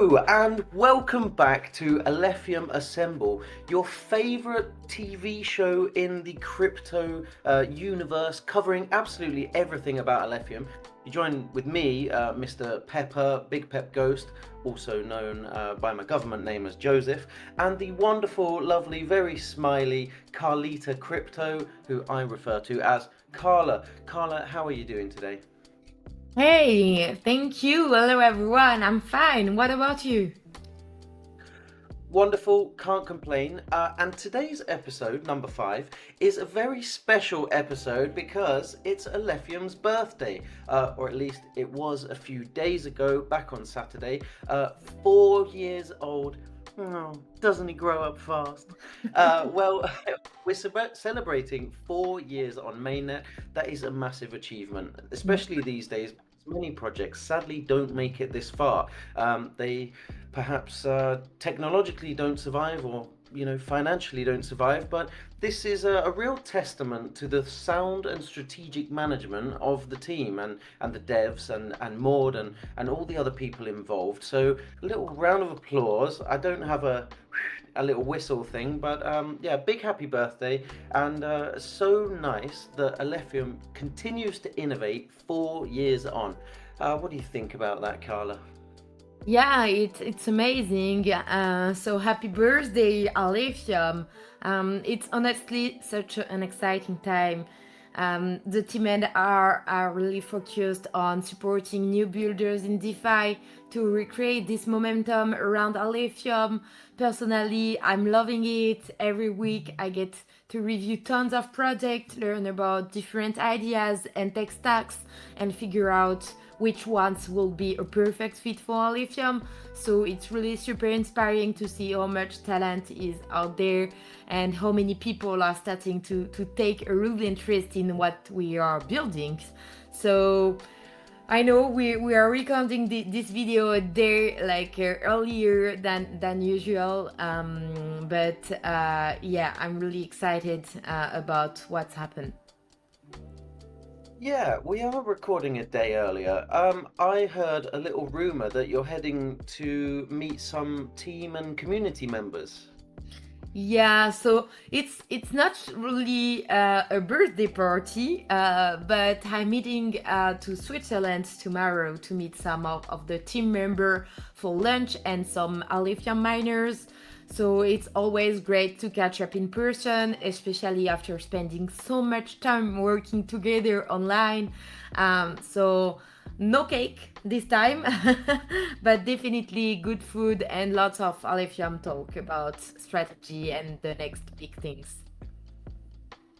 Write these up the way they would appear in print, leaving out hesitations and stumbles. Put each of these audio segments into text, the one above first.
Hello and welcome back to Alephium Assemble, your favorite TV show in the crypto universe, covering absolutely everything about Alephium. You join with me, Mr. Pepper, Big Pep Ghost, also known by my government name as Joseph, and the wonderful, lovely, very smiley Carlita Crypto, who I refer to as Carla. Carla, how are you doing today? Hey, thank you. Hello, everyone. I'm fine. What about you? Wonderful, can't complain. And today's episode, number 5, is a very special episode because it's Alephium's birthday, or at least it was a few days ago, back on Saturday. 4 years old. Oh, doesn't he grow up fast? Well, we're celebrating 4 years on mainnet. That is a massive achievement, especially these days. Many projects sadly don't make it this far. They perhaps technologically don't survive, or financially don't survive, but this is a real testament to the sound and strategic management of the team and the devs and Maud and all the other people involved. So a little round of applause. I don't have a little whistle thing, but yeah, big happy birthday. And so nice that Alephium continues to innovate 4 years on. What do you think about that, Carla? Yeah, it's amazing. So happy birthday, Alephium. It's honestly such an exciting time. The team and are really focused on supporting new builders in DeFi to recreate this momentum around Alephium. Personally, I'm loving it. Every week I get to review tons of projects, learn about different ideas and tech stacks, and figure out which ones will be a perfect fit for Alephium. So it's really super inspiring to see how much talent is out there and how many people are starting to take a real interest in what we are building. So I know we are recording this video a day earlier than usual, but yeah, I'm really excited about what's happened. Yeah, we are recording a day earlier. I heard a little rumor that you're heading to meet some team and community members. Yeah, so it's not really a birthday party, but I'm meeting to Switzerland tomorrow to meet some of the team member for lunch and some Alephium miners. So it's always great to catch up in person, especially after spending so much time working together online. So no cake this time, but definitely good food and lots of Alephium talk about strategy and the next big things.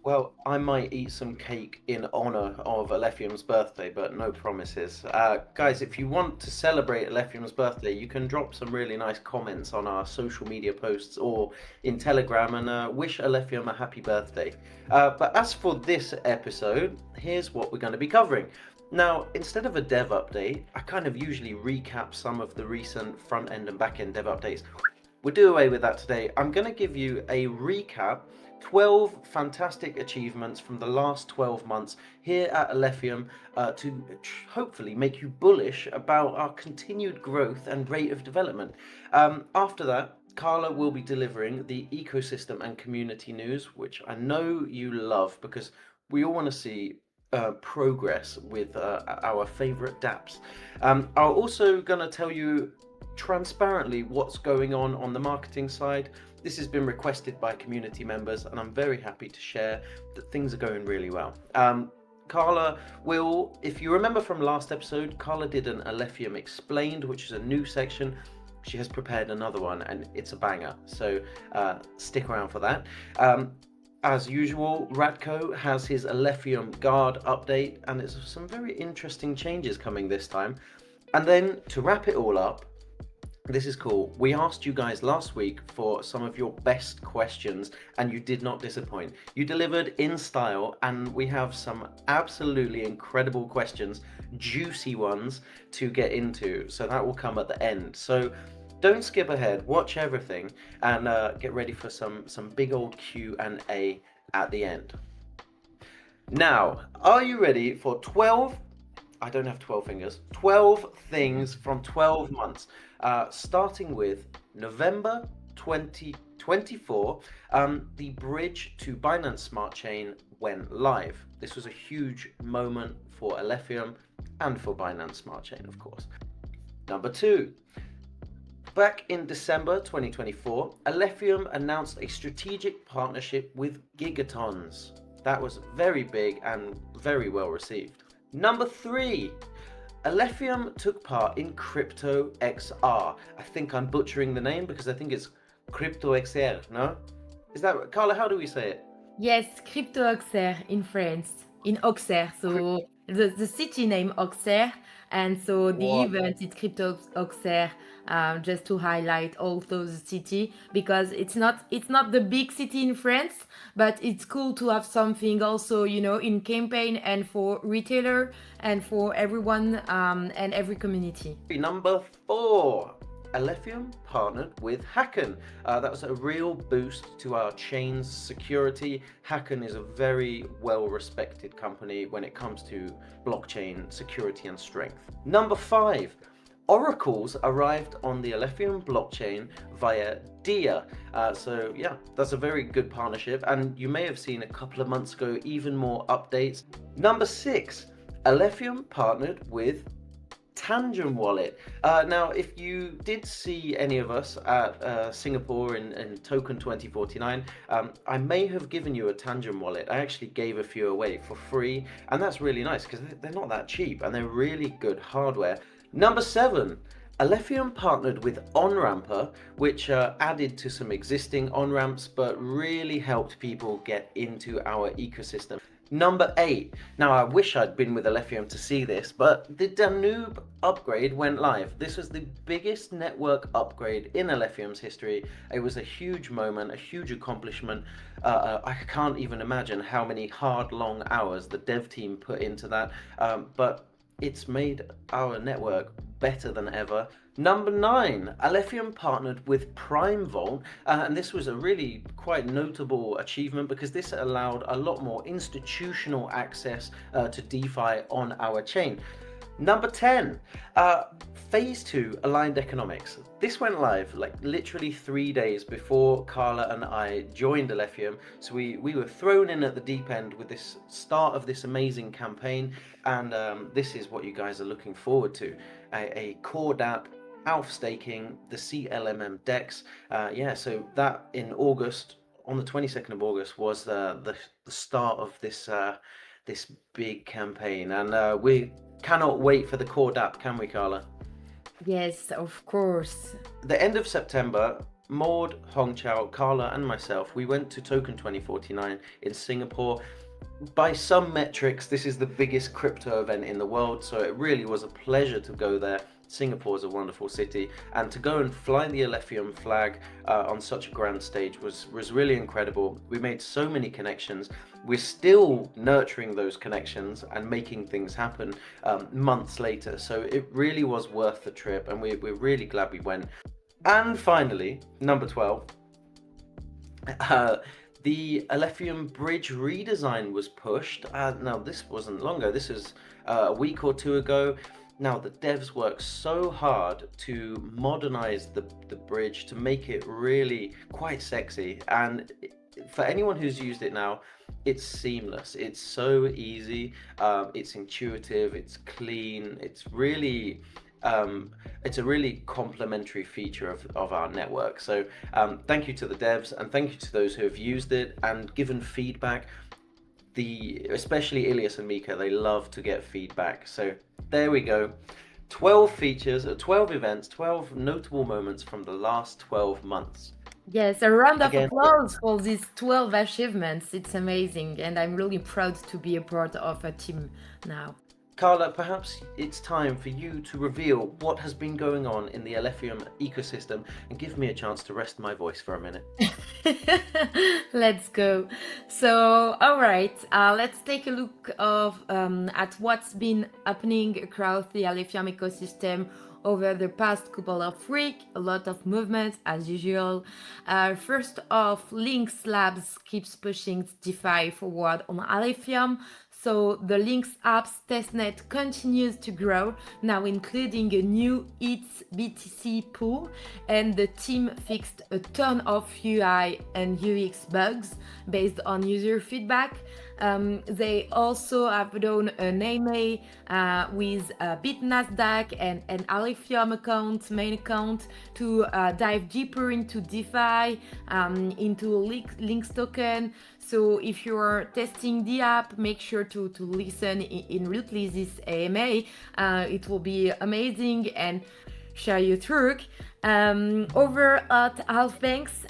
Well, I might eat some cake in honor of Alephium's birthday, but no promises. Guys, if you want to celebrate Alephium's birthday, you can drop some really nice comments on our social media posts or in Telegram and wish Alephium a happy birthday. But as for this episode, here's what we're going to be covering. Now, instead of a dev update, I kind of usually recap some of the recent front end and back end dev updates. We'll do away with that today. I'm going to give you a recap, 12 fantastic achievements from the last 12 months here at Alephium to hopefully make you bullish about our continued growth and rate of development. After that, Carla will be delivering the ecosystem and community news, which I know you love because we all want to see progress with our favorite dApps. I'm also going to tell you transparently what's going on the marketing side. This has been requested by community members and I'm very happy to share that things are going really well. Carla will, if you remember from last episode, Carla did an Alephium Explained, which is a new section. She has prepared another one and it's a banger, so stick around for that. As usual, Radko has his Alephium Guard update and it's some very interesting changes coming this time. And then to wrap it all up, this is cool. We asked you guys last week for some of your best questions and you did not disappoint. You delivered in style and we have some absolutely incredible questions, juicy ones to get into. So that will come at the end. So don't skip ahead, watch everything and get ready for some big old Q&A at the end. Now, are you ready for 12 I don't have 12 fingers. 12 things from 12 months, starting with November 2024. The bridge to Binance Smart Chain went live. This was a huge moment for Alephium and for Binance Smart Chain, of course. Number 2. Back in December 2024, Alephium announced a strategic partnership with Gigatons. That was very big and very well received. Number 3, Alephium took part in sUTXO. I think I'm butchering the name because I think it's sUTXO, no? Is that, Carla, how do we say it? Yes, Crypto Auxerre in France, in Auxerre. So the city name Auxerre, and so the What? event is Crypto Auxerre, just to highlight all those city, because it's not the big city in France, but it's cool to have something also, in campaign and for retailer and for everyone, and every community. Number 4, Alephium partnered with Hacken. That was a real boost to our chain's security. Hacken is a very well-respected company when it comes to blockchain security and strength. Number 5, oracles arrived on the Alephium blockchain via DIA. So yeah, that's a very good partnership, and you may have seen a couple of months ago even more updates. Number 6, Alephium partnered with Tangent Wallet. Now, if you did see any of us at Singapore in Token 2049, I may have given you a Tangent Wallet. I actually gave a few away for free, and that's really nice because they're not that cheap and they're really good hardware. Number 7, Alephium partnered with OnRamper, which added to some existing on-ramps, but really helped people get into our ecosystem. Number 8. Now, I wish I'd been with Alephium to see this, but the Danube upgrade went live. This was the biggest network upgrade in Alephium's history. It was a huge moment, a huge accomplishment. I can't even imagine how many hard, long hours the dev team put into that, but it's made our network better than ever. Number 9, Alephium partnered with Prime Vault, and this was a really quite notable achievement because this allowed a lot more institutional access to DeFi on our chain. Number 10, Phase 2 Aligned Economics. This went live like literally 3 days before Carla and I joined Alephium, so we were thrown in at the deep end with this start of this amazing campaign, and this is what you guys are looking forward to. A core DApp, ALF staking, the CLMM DEX. Yeah, so that in August, on the 22nd of August, was the start of this this big campaign, and we cannot wait for the core DApp, can we, Carla? Yes, of course. The end of September, Maud, Hongqiao, Carla, and myself, we went to Token 2049 in Singapore. By some metrics, this is the biggest crypto event in the world, so it really was a pleasure to go there. Singapore is a wonderful city, and to go and fly the Alephium flag on such a grand stage was really incredible. We made so many connections. We're still nurturing those connections and making things happen months later, so it really was worth the trip, and we're really glad we went. And finally, number 12, the Alephium bridge redesign was pushed. Now, this wasn't long ago, this is a week or two ago. Now, the devs worked so hard to modernize the bridge to make it really quite sexy. And for anyone who's used it now, it's seamless. It's so easy. It's intuitive. It's clean. It's really... it's a really complementary feature of our network. So thank you to the devs, and thank you to those who have used it and given feedback. Especially Ilias and Mika, they love to get feedback. So there we go. 12 features, 12 events, 12 notable moments from the last 12 months. Yes, a round of applause for these 12 achievements. It's amazing, and I'm really proud to be a part of a team now. Carla, perhaps it's time for you to reveal what has been going on in the Alephium ecosystem and give me a chance to rest my voice for a minute. Let's go. So, all right, let's take a look at what's been happening across the Alephium ecosystem over the past couple of weeks. A lot of movement as usual. First off, Lynx Labs keeps pushing DeFi forward on Alephium. So the Links apps testnet continues to grow, now including a new ETH BTC pool, and the team fixed a ton of UI and UX bugs based on user feedback. They also have done an AMA with Bit Nasdaq and Alephium account, main account, to dive deeper into DeFi, into Links token. So if you're testing the app, make sure to listen in Rutly this AMA. It will be amazing and share your truc. Over at Halfbanks,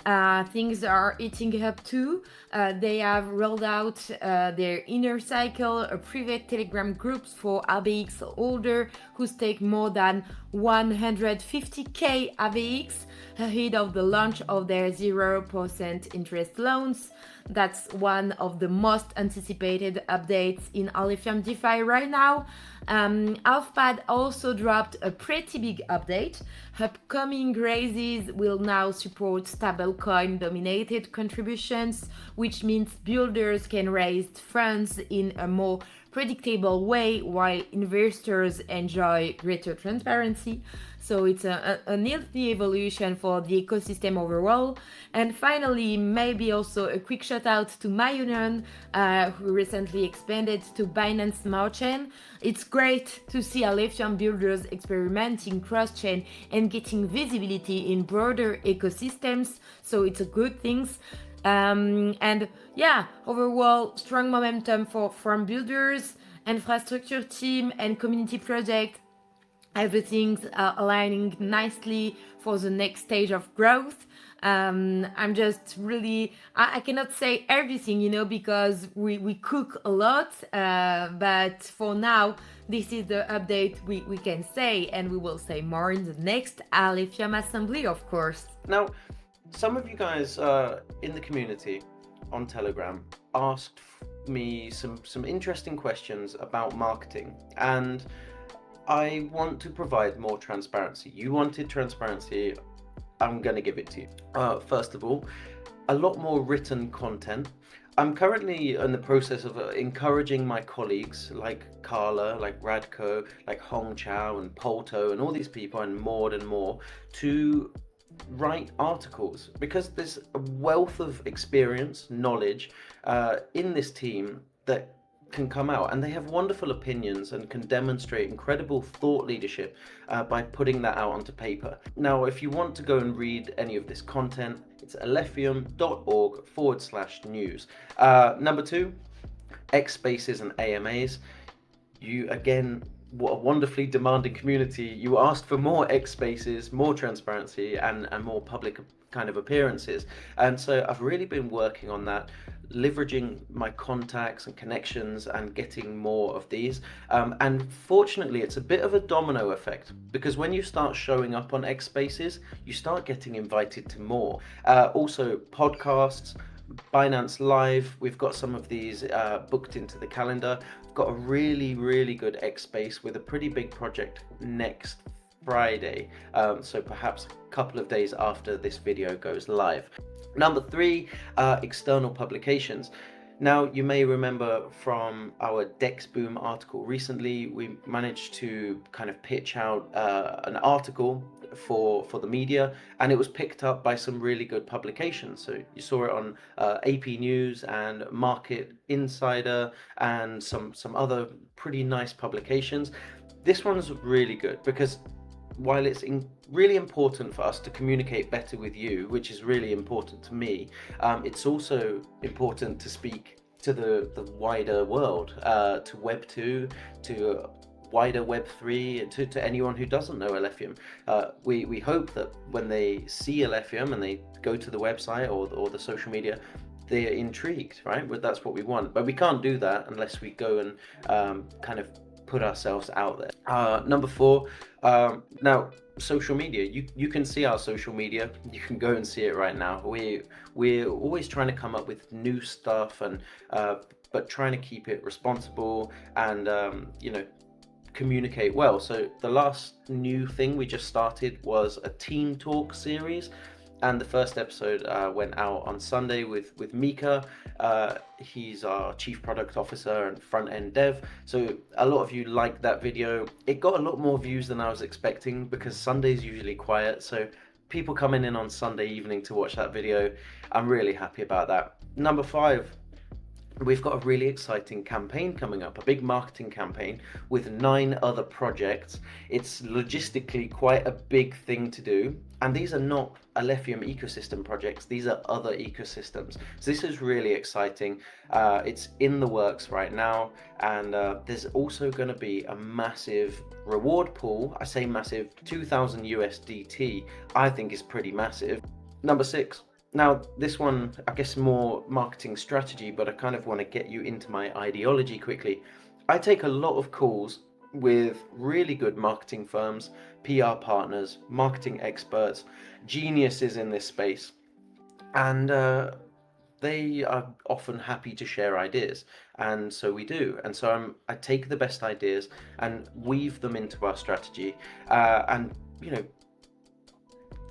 things are eating up too. They have rolled out their inner cycle, a private Telegram groups for ABX holders who stake more than 150k ABX ahead of the launch of their 0% interest loans. That's one of the most anticipated updates in Alephium DeFi right now. Alphpad also dropped a pretty big update. Upcoming raises will now support stablecoin dominated contributions, which means builders can raise funds in a more predictable way while investors enjoy greater transparency. So it's a healthy evolution for the ecosystem overall. And finally, maybe also a quick shout out to Mayunan, who recently expanded to Binance Smart Chain. It's great to see Alephium builders experimenting cross-chain and getting visibility in broader ecosystems. So it's a good thing. And yeah, overall strong momentum from builders, infrastructure team, and community project. Everything's aligning nicely for the next stage of growth. I'm just really, I cannot say everything, because we cook a lot, but for now, this is the update we can say, and we will say more in the next Alephium Assembly, of course. Now, some of you guys in the community on Telegram asked me some interesting questions about marketing, and I want to provide more transparency. You wanted transparency, I'm going to give it to you. First of all, a lot more written content. I'm currently in the process of encouraging my colleagues like Carla, like Radko, like Hong Chao and Polto and all these people and more to write articles, because there's a wealth of experience, knowledge in this team that can come out, and they have wonderful opinions and can demonstrate incredible thought leadership by putting that out onto paper. Now, if you want to go and read any of this content, it's alephium.org/news. Number 2, X Spaces and AMAs. You, again, what a wonderfully demanding community. You asked for more X Spaces, more transparency, and more public kind of appearances. And so I've really been working on that, leveraging my contacts and connections and getting more of these. And fortunately, it's a bit of a domino effect, because when you start showing up on X Spaces, you start getting invited to more. Also, podcasts, Binance Live, we've got some of these booked into the calendar. We've got a really good X Space with a pretty big project next Friday, so perhaps a couple of days after this video goes live. Number 3, external publications. Now, you may remember from our DexBoom article recently, we managed to kind of pitch out an article for the media, and it was picked up by some really good publications. So you saw it on AP News and Market Insider and some other pretty nice publications. This one's really good because while it's really important for us to communicate better with you, which is really important to me, it's also important to speak to the wider world, to Web 2, to wider Web 3, to anyone who doesn't know Alephium. We hope that when they see Alephium and they go to the website or the social media, they're intrigued, right? But that's what we want. But we can't do that unless we go and kind of put ourselves out there. Number 4, now social media. You can see our social media. You can go and see it right now. We're always trying to come up with new stuff, and but trying to keep it responsible and communicate well. So the last new thing we just started was a team talk series. and the first episode went out on Sunday with Mika. He's our Chief Product Officer and front-end dev. So a lot of you liked that video. It got a lot more views than I was expecting because Sunday's usually quiet. So people coming in on Sunday evening to watch that video. I'm really happy about that. Number 5. We've got a really exciting campaign coming up, a big marketing campaign with 9 other projects. It's logistically quite a big thing to do, and these are not Alephium ecosystem projects, these are other ecosystems. So this is really exciting. It's in the works right now, and there's also going to be a massive reward pool. I say massive, 2,000 USDT, I think is pretty massive. Number 6. Now, this one, I guess more marketing strategy, but I kind of want to get you into my ideology quickly. I take a lot of calls with really good marketing firms, PR partners, marketing experts, geniuses in this space, and they are often happy to share ideas, and so we do. And so I take the best ideas and weave them into our strategy, and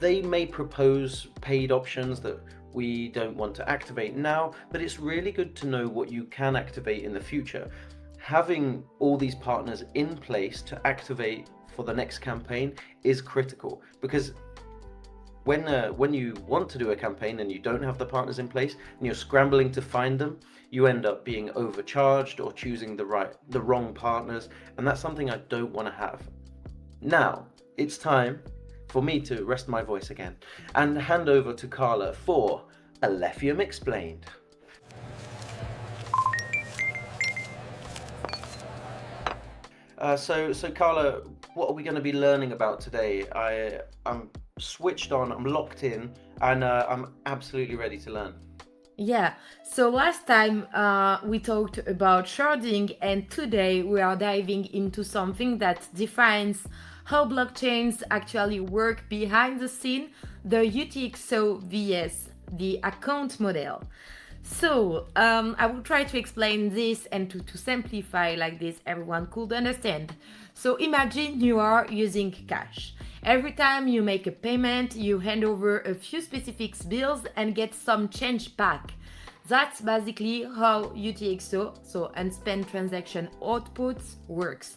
they may propose paid options that we don't want to activate now, but it's really good to know what you can activate in the future. Having all these partners in place to activate for the next campaign is critical, because when you want to do a campaign and you don't have the partners in place and you're scrambling to find them, you end up being overcharged or choosing the wrong partners, and that's something I don't want to have. Now, it's time for me to rest my voice again and hand over to Carla for Alephium Explained. So Carla, what are we going to be learning about today? I'm switched on, I'm locked in, and I'm absolutely ready to learn. Yeah, so last time we talked about sharding, and today we are diving into something that defines how blockchains actually work behind the scene, the UTXO vs the account model. So I will try to explain this and to simplify like this everyone could understand. So imagine you are using cash. Every time you make a payment, you hand over a few specific bills and get some change back. That's basically how UTXO, so unspent transaction outputs, works.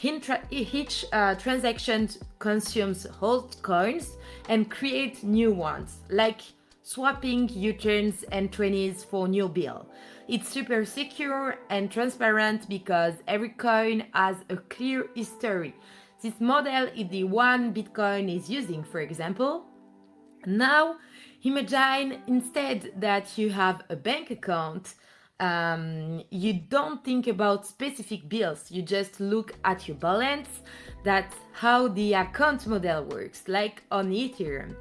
Each transaction consumes old coins and creates new ones, like swapping U-turns and 20s for new bill. It's super secure and transparent because every coin has a clear history. This model is the one Bitcoin is using, for example. Now, imagine instead that you have a bank account. You don't think about specific bills, you just look at your balance. That's how the account model works, like on Ethereum.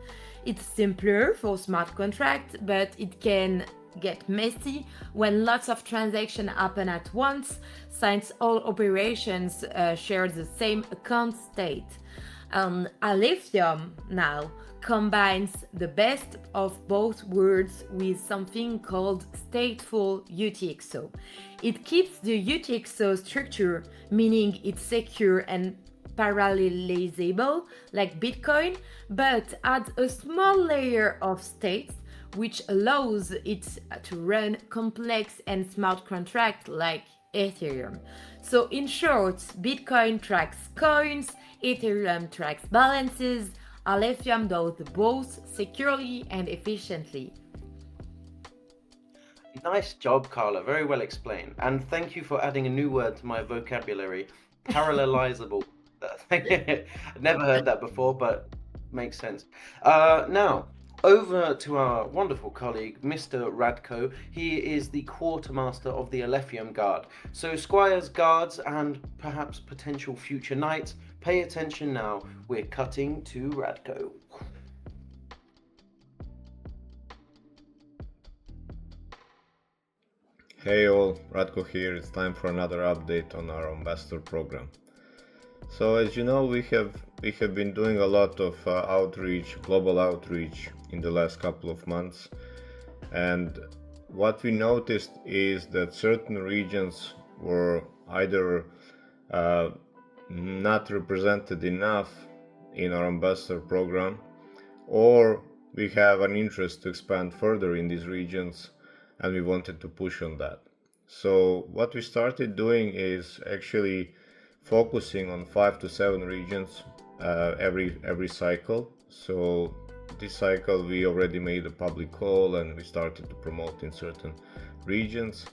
It's simpler for smart contracts, but it can get messy when lots of transactions happen at once, since all operations share the same account state. Alephium now combines the best of both worlds with something called stateful UTXO. It keeps the UTXO structure, meaning it's secure and parallelizable like Bitcoin, but adds a small layer of state which allows it to run complex and smart contracts like Ethereum. So in short, Bitcoin tracks coins, Ethereum tracks balances, Alephium does both securely and efficiently. Nice job, Carla. Very well explained. And thank you for adding a new word to my vocabulary. Parallelizable. Never heard that before, but makes sense. Now, over to our wonderful colleague, Mr. Radko. He is the quartermaster of the Alephium Guard. So, squires, guards, and perhaps potential future knights, pay attention now. We're cutting to Radko. Hey all, Radko here. It's time for another update on our ambassador program. So as you know, we have been doing a lot of outreach, global outreach in the last couple of months, and what we noticed is that certain regions were either not represented enough in our ambassador program, or we have an interest to expand further in these regions, and we wanted to push on that. So what we started doing is actually focusing on 5 to 7 regions every cycle. So this cycle we already made a public call and we started to promote in certain regions,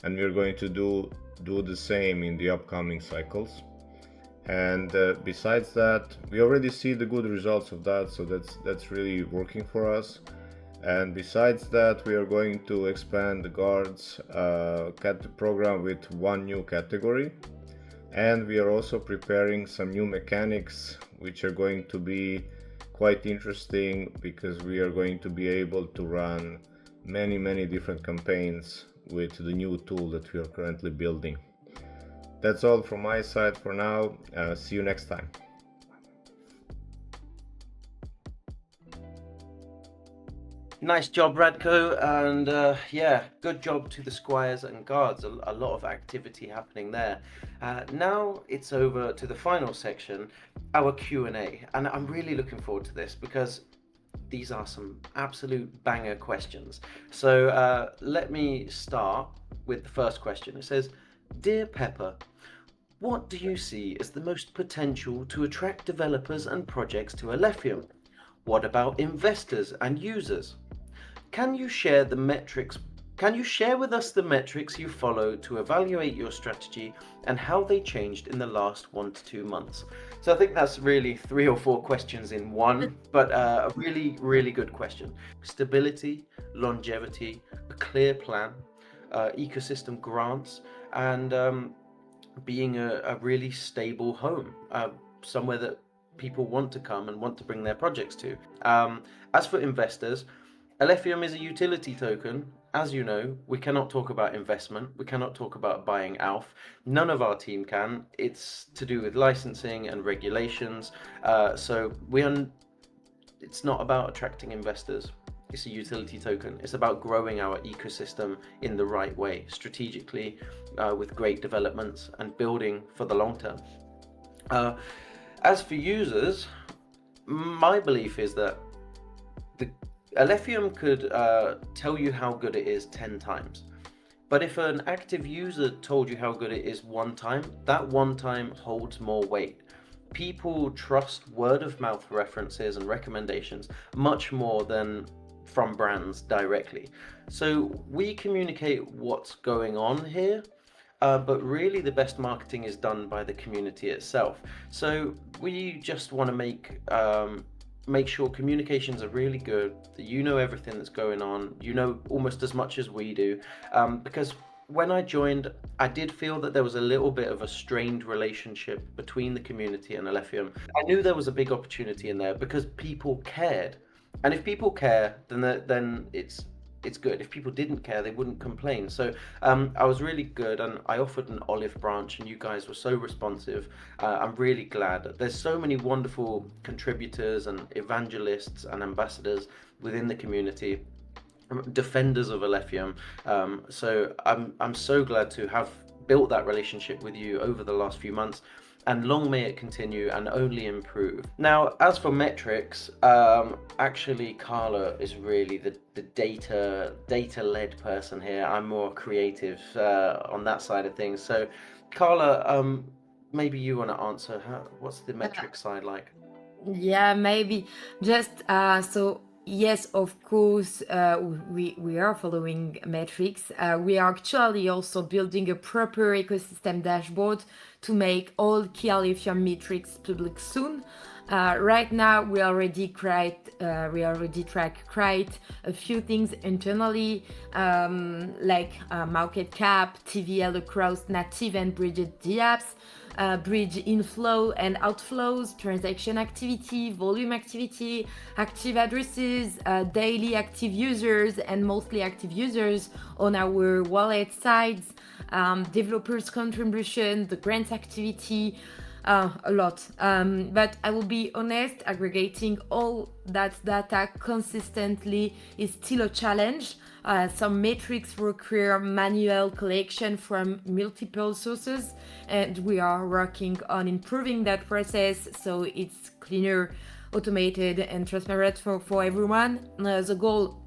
and we're going to do the same in the upcoming cycles. And besides that, we already see the good results of that, so that's really working for us. And besides that, we are going to expand the guards program with one new category, and we are also preparing some new mechanics which are going to be quite interesting, because we are going to be able to run many different campaigns with the new tool that we are currently building. That's all from my side for now. See you next time. Nice job, Radko, and yeah, good job to the squires and guards. A lot of activity happening there. Now it's over to the final section, our Q&A, and I'm really looking forward to this because these are some absolute banger questions. So let me start with the first question. It says, "Dear Pepper, what do you see as the most potential to attract developers and projects to Alephium? What about investors and users? Can you share with us the metrics you follow to evaluate your strategy and how they changed in the last 1 to 2 months?" So I think that's really 3 or 4 questions in one, but a really good question. Stability, longevity, a clear plan, ecosystem grants, and being a really stable home, somewhere that people want to come and want to bring their projects to. As for investors, Alephium is a utility token. As you know, we cannot talk about investment. We cannot talk about buying ALF. None of our team can. It's to do with licensing and regulations. So it's not about attracting investors. It's a utility token. It's about growing our ecosystem in the right way, strategically, with great developments and building for the long term. As for users, my belief is that Alephium could tell you how good it is 10 times. But if an active user told you how good it is 1 time, that 1 time holds more weight. People trust word of mouth references and recommendations much more than from brands directly. So we communicate what's going on here, but really the best marketing is done by the community itself. So we just want to make sure communications are really good, that you know everything that's going on, you know almost as much as we do, because when I joined, I did feel that there was a little bit of a strained relationship between the community and Alephium. I knew there was a big opportunity in there because people cared, and if people care, then it's good. If people didn't care, they wouldn't complain. So I was really good, and I offered an olive branch, and you guys were so responsive. I'm really glad. There's so many wonderful contributors and evangelists and ambassadors within the community, defenders of Alephium. So I'm so glad to have built that relationship with you over the last few months, and long may it continue and only improve. Now, as for metrics, actually Carla is really the data-led person here. I'm more creative on that side of things. So Carla, maybe you want to answer, what's the metric side like? Yeah, maybe just so yes, of course, we are following metrics. We are actually also building a proper ecosystem dashboard to make all key Alephium metrics public soon. Right now, we already track quite a few things internally, like market cap, TVL across native and bridged dApps, bridge inflow and outflows, transaction activity, volume activity, active addresses, daily active users and monthly active users on our wallet sides, developers contribution, the grants activity, a lot. But I will be honest, aggregating all that data consistently is still a challenge. Some metrics require manual collection from multiple sources, and we are working on improving that process so it's cleaner automated and transparent for everyone. The goal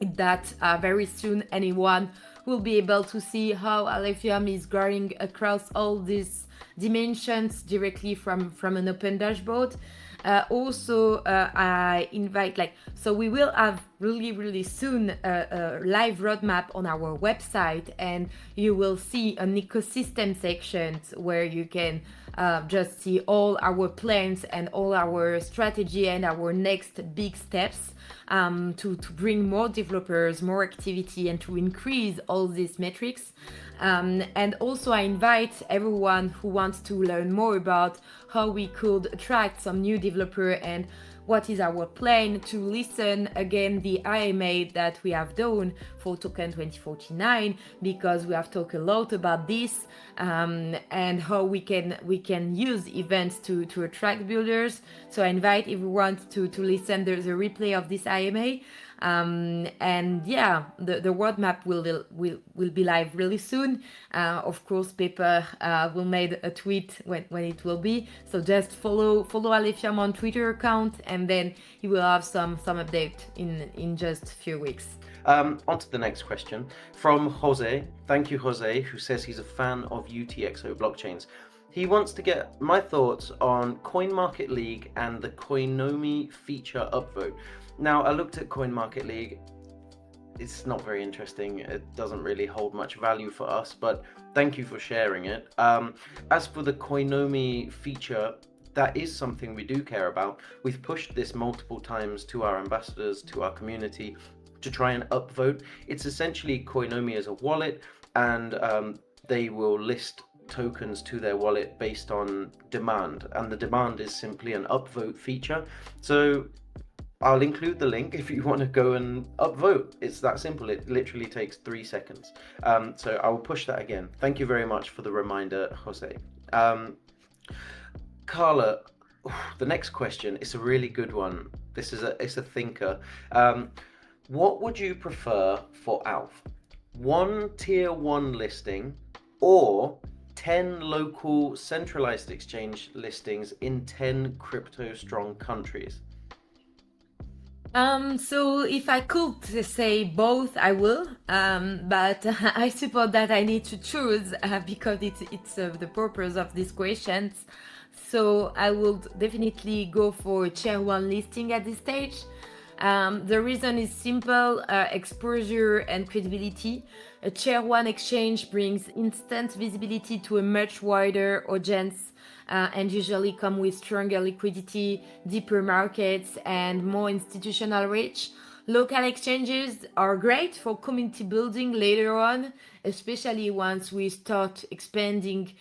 is that very soon anyone will be able to see how Alephium is growing across all these dimensions directly from an open dashboard. Also, I invite so we will have really soon a live roadmap on our website, and you will see an ecosystem section where you can just see all our plans and all our strategy and our next big steps to bring more developers, more activity, and to increase all these metrics. And also I invite everyone who wants to learn more about how we could attract some new developer and what is our plan to listen again the IMA that we have done for token 2049, because we have talked a lot about this and how we can use events to attract builders. So I invite everyone to listen the replay of this IMA. And yeah, the roadmap will be live really soon. Of course, Pepper will make a tweet when it will be. So just follow Alephium on Twitter account, and then you will have some update in just a few weeks. On to the next question from Jose. Thank you, Jose, who says he's a fan of UTXO blockchains. He wants to get my thoughts on CoinMarketLeague and the Coinomi feature upvote. Now, I looked at CoinMarketLeague. It's not very interesting. It doesn't really hold much value for us, but thank you for sharing it. As for the Coinomi feature, that is something we do care about. We've pushed this multiple times to our ambassadors, to our community, to try and upvote. It's essentially Coinomi as a wallet, and they will list tokens to their wallet based on demand, and the demand is simply an upvote feature. So I'll include the link if you want to go and upvote. It's that simple. It literally takes 3 seconds. So I will push that again. Thank you very much for the reminder, Jose. Carla, the next question is a really good one. It's a thinker. What would you prefer for ALF? 1 tier 1 listing or 10 local centralized exchange listings in 10 crypto strong countries? So if I could say both, I will, but I suppose that I need to choose because it's the purpose of these questions. So I would definitely go for tier 1 listing at this stage. The reason is simple: exposure and credibility. A tier 1 exchange brings instant visibility to a much wider audience and usually come with stronger liquidity, deeper markets, and more institutional reach. Local exchanges are great for community building later on, especially once we start expanding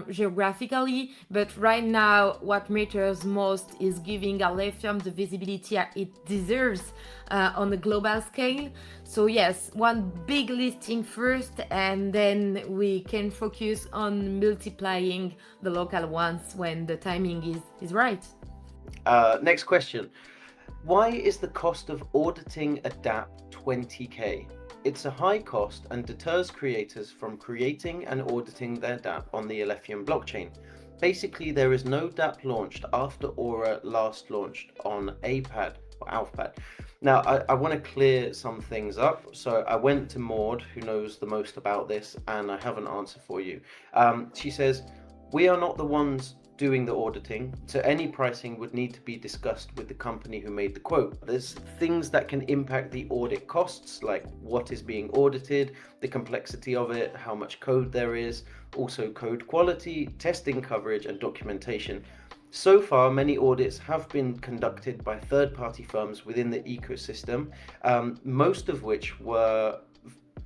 geographically. But right now, what matters most is giving Alephium the visibility it deserves on a global scale. So yes, one big listing first, and then we can focus on multiplying the local ones when the timing is right. Next question. Why is the cost of auditing a dApp 20k? It's a high cost and deters creators from creating and auditing their dApp on the Alephium blockchain. Basically, there is no dApp launched after Aura last launched on APAD or ALFPAD. Now, I want to clear some things up. So I went to Maud, who knows the most about this, and I have an answer for you. She says, we are not the ones doing the auditing, so any pricing would need to be discussed with the company who made the quote. There's things that can impact the audit costs, like what is being audited, the complexity of it, how much code there is, also code quality, testing coverage, and documentation. So far, many audits have been conducted by third-party firms within the ecosystem, most of which were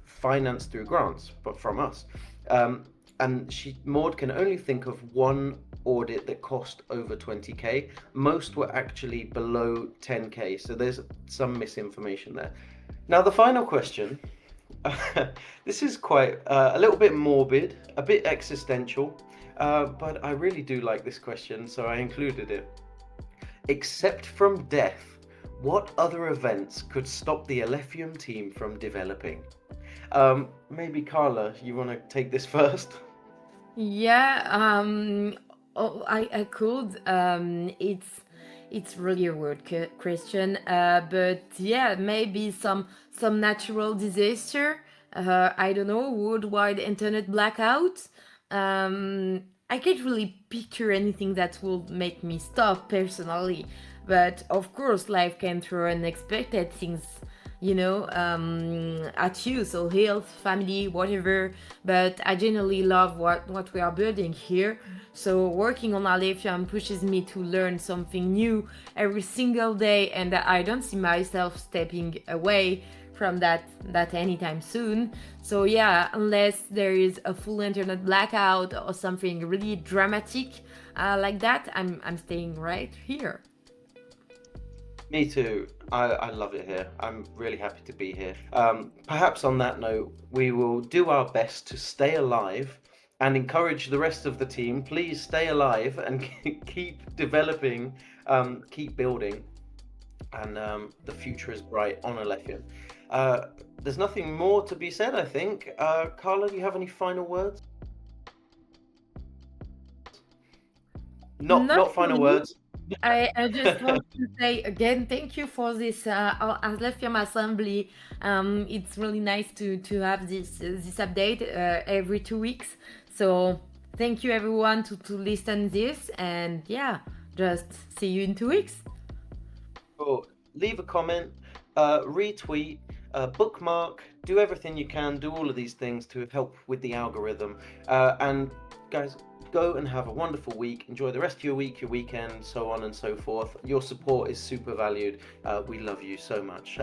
financed through grants, but from us. And Maud can only think of one audit that cost over 20k. Most were actually below 10k, so there's some misinformation there. Now, the final question, this is quite a little bit morbid, a bit existential, but I really do like this question, so I included it. Except from death, what other events could stop the Alephium team from developing? Maybe Carla, you want to take this first? Yeah, I could. It's really a weird question, but yeah, maybe some natural disaster. I don't know, worldwide internet blackout. I can't really picture anything that will make me stop personally, but of course, life can throw unexpected things, at you. So health, family, whatever. But I genuinely love what we are building here. So working on Alephium pushes me to learn something new every single day, and I don't see myself stepping away from that anytime soon. So yeah, unless there is a full internet blackout or something really dramatic like that, I'm staying right here. Me too. I love it here. I'm really happy to be here. Perhaps on that note, we will do our best to stay alive and encourage the rest of the team. Please stay alive and keep developing, keep building, and the future is bright on Alephium. There's nothing more to be said, I think. Carla, do you have any final words? Not final really. words. I just want to say again, thank you for this Alephium Assembly. It's really nice to have this update every 2 weeks. So thank you everyone to listen this, and yeah, just see you in 2 weeks. Cool. Leave a comment, retweet, bookmark, do everything you can, do all of these things to help with the algorithm. And guys, go and have a wonderful week. Enjoy the rest of your week, your weekend, so on and so forth. Your support is super valued. We love you so much.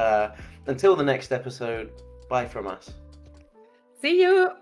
Until the next episode, bye from us. See you.